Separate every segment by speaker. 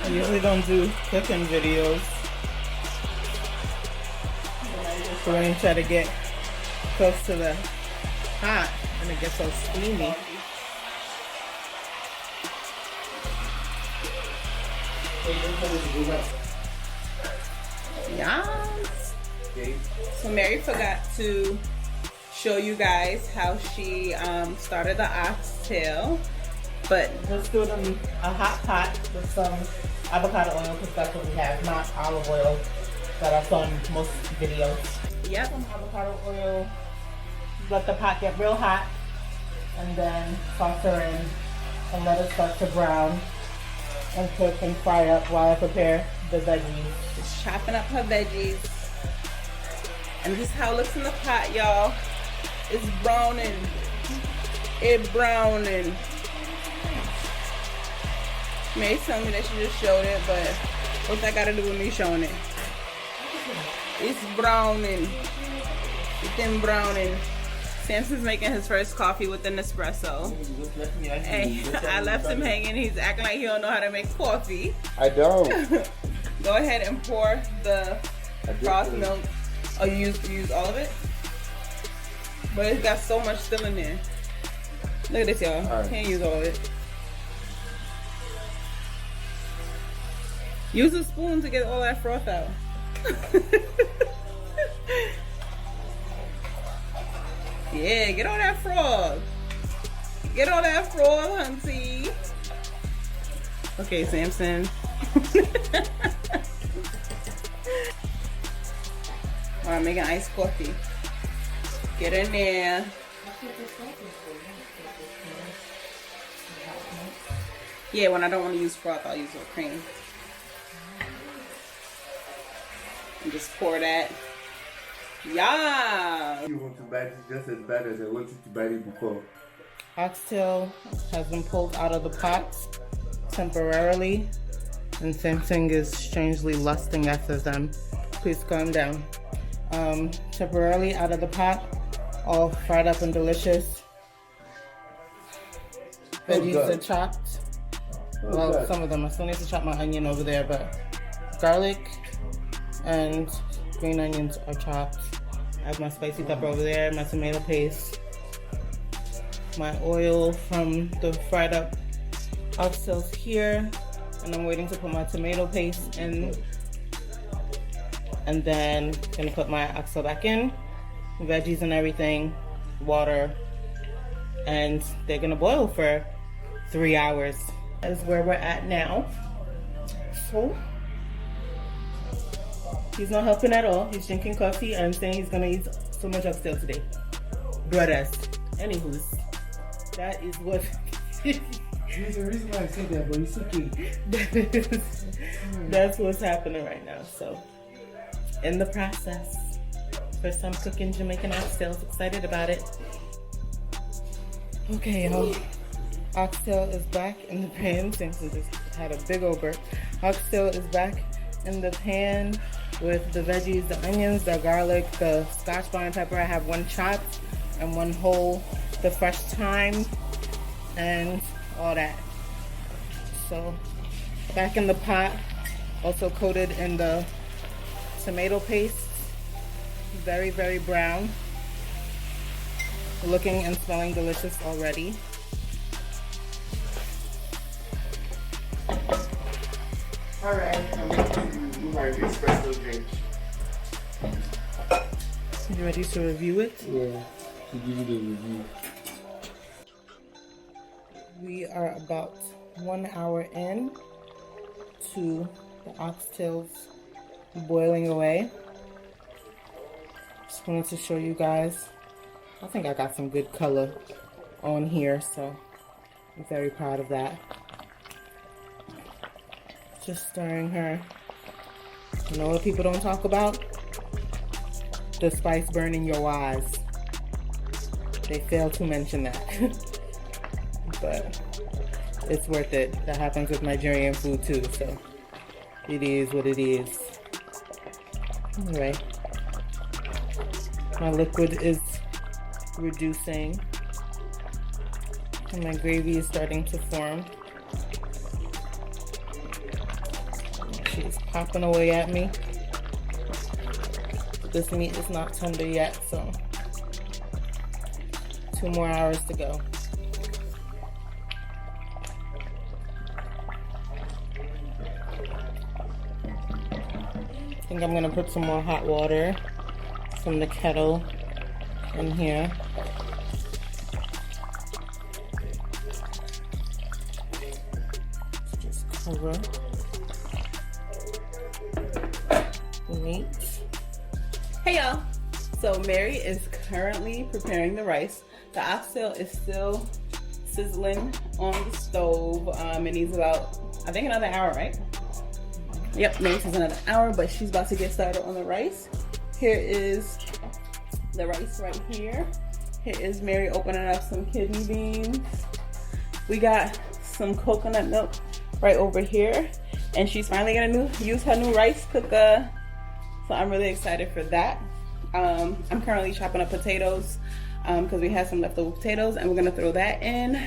Speaker 1: I usually don't do cooking videos. So when you try to get close to the hot and it gets so steamy. Yes. So Mary forgot to show you guys how she started the oxtail, but just do it in a hot pot with some avocado oil because that's what we have, not olive oil that I saw in most videos. Yep, some avocado oil. Let the pot get real hot, and then toss her in and let it start to brown and cook and fry up while I prepare the veggies. Just chopping up her veggies. And this is how it looks in the pot, y'all. It's browning. It's browning. May tell me that she just showed it, but what's that got to do with me showing it? It's browning. It's been browning. Samson's making his first coffee with an espresso. Hey, I left him hanging. He's acting like he don't know how to make coffee.
Speaker 2: I don't.
Speaker 1: Go ahead and pour the froth milk. Oh, you use all of it? But it's got so much still in there. Look at this, y'all. Right. Can't use all of it. Use a spoon to get all that froth out. Yeah, get all that froth. Get all that froth, hunty. Okay, Samson. I'm making iced coffee. Get in there. Yeah, when I don't want to use froth, I'll use whipped cream. And just pour that. Yeah.
Speaker 2: You want to buy it just as bad as I wanted to buy it before.
Speaker 1: Oxtail has been pulled out of the pot temporarily, and Samsung is strangely lusting after them. Please calm down. Temporarily out of the pot, all fried up and delicious. Veggies are chopped. Well, some of them. I still need to chop my onion over there, but garlic and green onions are chopped. I have my spicy pepper over there, my tomato paste, my oil from the fried up oxtails here, and I'm waiting to put my tomato paste in, and then gonna put my oxtail back in, veggies and everything, water, and they're gonna boil for 3 hours. That is where we're at now. So he's not helping at all. He's drinking coffee and saying he's gonna eat so much oxtail today. Brothers. Anywho, that is what.
Speaker 2: There's a reason why I said that, but it's okay.
Speaker 1: That's what's happening right now. So, in the process, first time cooking Jamaican oxtails. Excited about it. Okay, y'all. Oxtail is back in the pan. Samson just had a big old burp. Oxtail is back in the pan with the veggies, the onions, the garlic, the scotch bonnet pepper. I have one chopped and one whole, the fresh thyme, and all that. So back in the pot, also coated in the tomato paste. Very, very brown. Looking and smelling delicious already.
Speaker 2: Alright, I'm going to do my espresso drink.
Speaker 1: You ready to review it?
Speaker 2: Yeah, to give you the review.
Speaker 1: We are about 1 hour in to the oxtails boiling away. Just wanted to show you guys. I think I got some good color on here, so I'm very proud of that. Just stirring her. You know what people don't talk about? The spice burning your eyes. They fail to mention that. But it's worth it. That happens with Nigerian food too, so it is what it is. Anyway, my liquid is reducing and my gravy is starting to form. She's popping away at me. This meat is not tender yet, so 2 more hours to go. I think I'm gonna put some more hot water from the kettle in here. Just cover the meat. Hey y'all, so Mary is currently preparing the rice. The oxtail is still sizzling on the stove. It needs about, I think, another hour, right? Yep, Mary says another hour, but she's about to get started on the rice. Here is the rice right here. Here is Mary opening up some kidney beans. We got some coconut milk right over here, and she's finally gonna use her new rice cooker. So I'm really excited for that. I'm currently chopping up potatoes because we had some leftover potatoes, and we're gonna throw that in.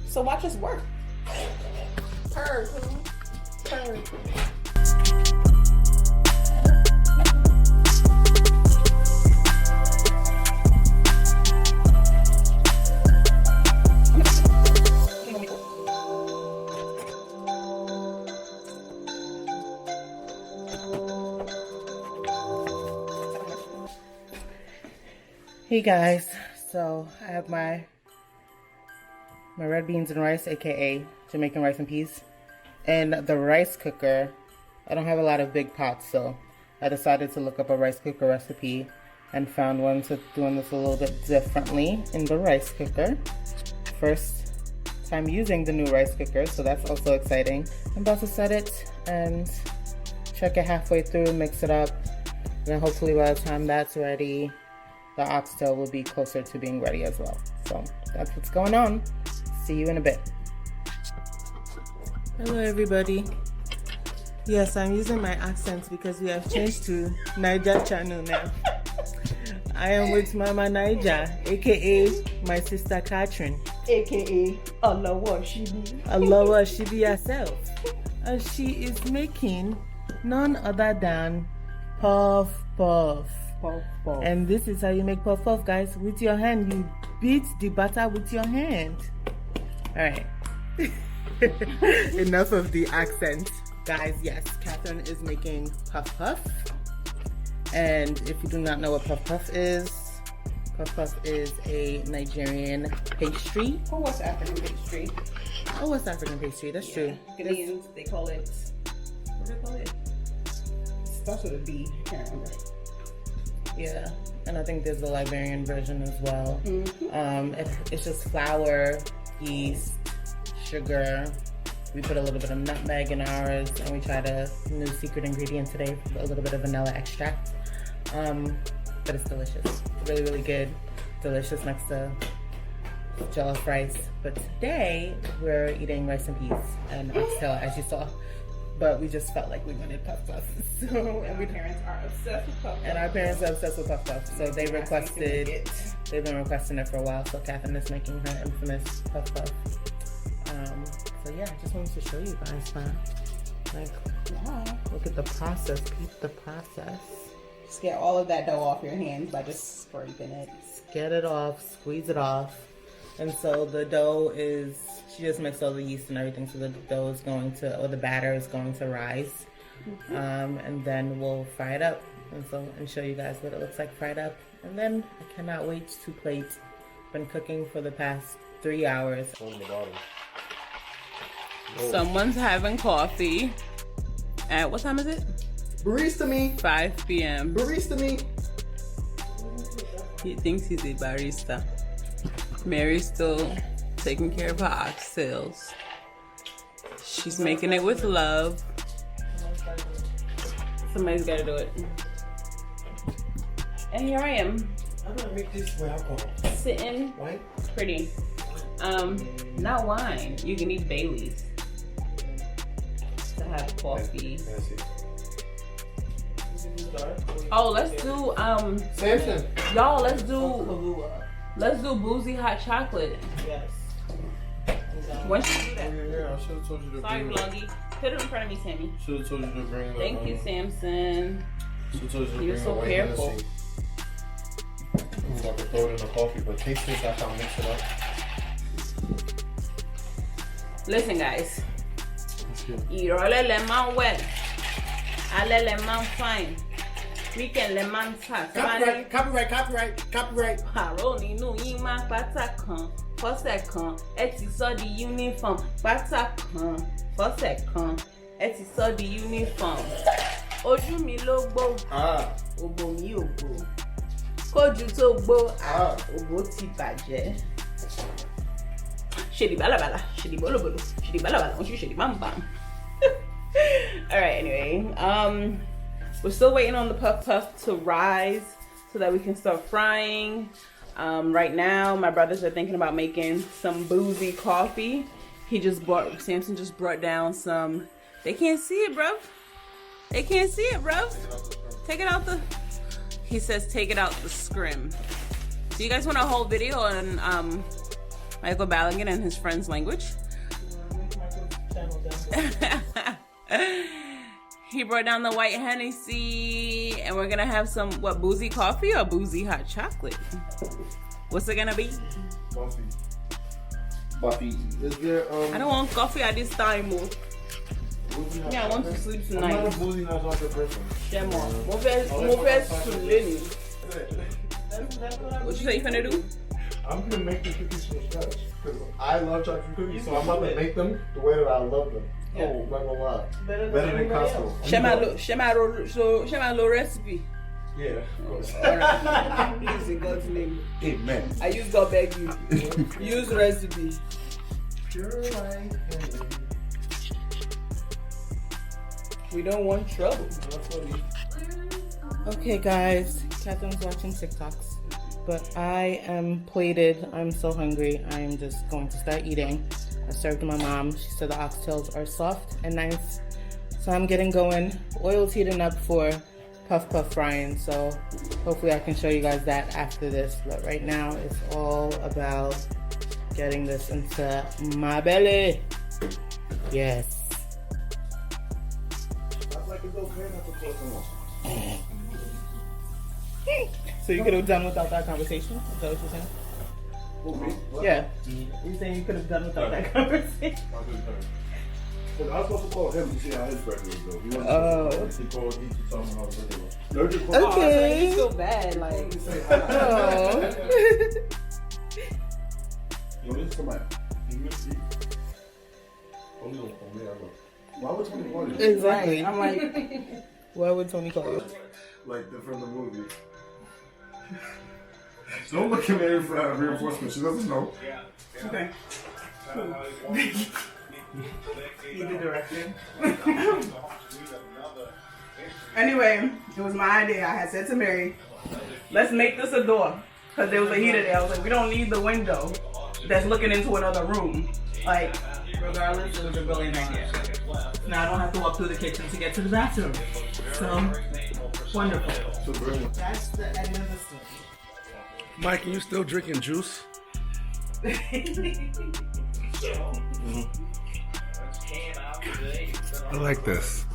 Speaker 1: So watch us work. Purr. Hey guys, so I have my red beans and rice, aka Jamaican rice and peas, and the rice cooker. I don't have a lot of big pots, so I decided to look up a rice cooker recipe and found one to doing this a little bit differently in the rice cooker. First time using the new rice cooker, so that's also exciting. I'm about to set it and check it halfway through, mix it up, and then hopefully by the time that's ready, the oxtail will be closer to being ready as well. So that's what's going on. See you in a bit. Hello everybody. Yes, I'm using my accents because we have changed to Niger channel now. I am with Mama Niger, aka my sister Catherine, aka Alawa Shibi. Alawa Shibi herself. And she is making none other than puff puff. Puff, puff. And this is how you make puff puff, guys. With your hand, you beat the butter with your hand. All right. Enough of the accent, guys. Yes, Catherine is making puff puff. And if you do not know what puff puff is a Nigerian pastry. Or West African pastry. Oh, West African pastry. That's true. Ghanaians, they call it. What do they call it? It starts with a B. I can't remember. Yeah, and I think there's the Liberian version as well. It's just flour, yeast, sugar. We put a little bit of nutmeg in ours, and we tried a new secret ingredient today, a little bit of vanilla extract. But it's delicious. Really, really good. Delicious next to jollof rice. But today, we're eating rice and peas and oxtail, as you saw. But we just felt like we wanted puff puff. So, and our parents are obsessed with puff puff. And our parents are obsessed with puff puff. So they've been requesting it for a while. So Catherine is making her infamous puff puff. So yeah, I just wanted to show you guys that. Like, wow, look at the process. Peep the process. Just get all of that dough off your hands by just scraping it. Get it off, squeeze it off. And so the dough is, she just mixed all the yeast and everything, so the dough is going to, or the batter is going to rise. And then we'll fry it up and show you guys what it looks like fried up. And then I cannot wait to plate. Been cooking for the past 3 hours. Someone's having coffee. At what time is it?
Speaker 2: Barista me.
Speaker 1: 5 p.m.
Speaker 2: Barista me.
Speaker 1: He thinks he's a barista. Mary's still taking care of her oxtails. She's making it with love. Somebody's got to do it. And here I am.
Speaker 2: I'm gonna make this with alcohol.
Speaker 1: Sitting
Speaker 2: Wine?
Speaker 1: pretty. Not wine. You can eat Baileys to have coffee. Oh, let's do
Speaker 2: Samson.
Speaker 1: y'all. Let's do Boozy hot chocolate. Yes. When should we do that?
Speaker 2: Yeah, I should have told you to.
Speaker 1: Sorry, Vloggy. Put it in front of me, Sammy.
Speaker 2: Should have told you to bring the.
Speaker 1: Thank you, Samson.
Speaker 2: Should have told you to
Speaker 1: You're
Speaker 2: bring
Speaker 1: so
Speaker 2: the white
Speaker 1: careful.
Speaker 2: Hennessy. I'm about to throw it in the coffee, but taste this after I mix it up.
Speaker 1: Listen, guys.
Speaker 2: That's good.
Speaker 1: Irole le man well. Ale le man fine. Weekend le man fat.
Speaker 2: Copyright.
Speaker 1: Pàrọ̀ nínú yín máa pátá kan fọ́sẹ̀ kan ẹ ti sọ di uniform pátá kan fọ́sẹ̀ kan ẹ ti sọ di uniform. Ojú mi ló gbó òbò mi ò gbó kójú tó gbó òbò ti bàjẹ́. Ṣèdí bálabàla ṣèdí bólóbóló ṣèdí bálabàla oṣù ṣèdí bámbám. Alright, anyway, we're still waiting on the puff to rise so that we can start frying. Right now, my brothers are thinking about making some Boozy coffee. Samson just brought down some, they can't see it, bro. They can't see it, bro. Take it out he says take it out the scrim. So you guys want a whole video on Michael Ballaghan and his friend's language? He brought down the white Hennessy, and we're gonna have some, what, Boozy coffee or Boozy hot chocolate? What's it gonna be?
Speaker 2: Buffy. Is there,
Speaker 1: I don't want coffee at this time, mo. Yeah, I want to sleep tonight.
Speaker 2: I'm not a Boozy hot chocolate person.
Speaker 1: Shemo. What you say you finna do?
Speaker 2: I'm gonna make the cookies from scratch because I love chocolate cookies, so I'm about to make them the way that I love them. Yeah. Oh, I'm not gonna lie. Better than Costco.
Speaker 1: Share my recipe.
Speaker 2: Yeah, of course.
Speaker 1: Alright. Please, in God's name.
Speaker 2: Amen.
Speaker 1: I use God beg you. Use recipe.
Speaker 2: Pure life.
Speaker 1: We don't want trouble. Okay, guys. Catherine's watching TikToks. But I am plated. I'm so hungry. I am just going to start eating. I served my mom. She said the oxtails are soft and nice. So I'm getting going. Oil's heating up for puff frying. So hopefully I can show you guys that after this. But right now it's all about getting this into my belly. Yes. So you could have done without that conversation? Is that what you're saying? Yeah. You're saying you could have done without that conversation?
Speaker 2: I was supposed to call him to see how his birthday was going. He wanted to call me to tell him how his birthday was.
Speaker 1: Okay. I feel bad, like. Oh.
Speaker 2: Yo, this is somebody. He missed you. Why would Tony call you?
Speaker 1: Exactly. I'm like, why would Tony call you?
Speaker 2: Like from the movie. Don't look at me for reinforcement. She doesn't know.
Speaker 1: Okay. You the director. Anyway, it was my idea. I had said to Mary, let's make this a door. Because there was a heater there. I was like, we don't need the window that's looking into another room. Like, regardless, it was a brilliant idea. Now I don't have to walk through the kitchen to get to the bathroom. So, wonderful.
Speaker 2: So brilliant.
Speaker 1: That's the end of the story.
Speaker 3: Mike, are you still drinking juice? I like this.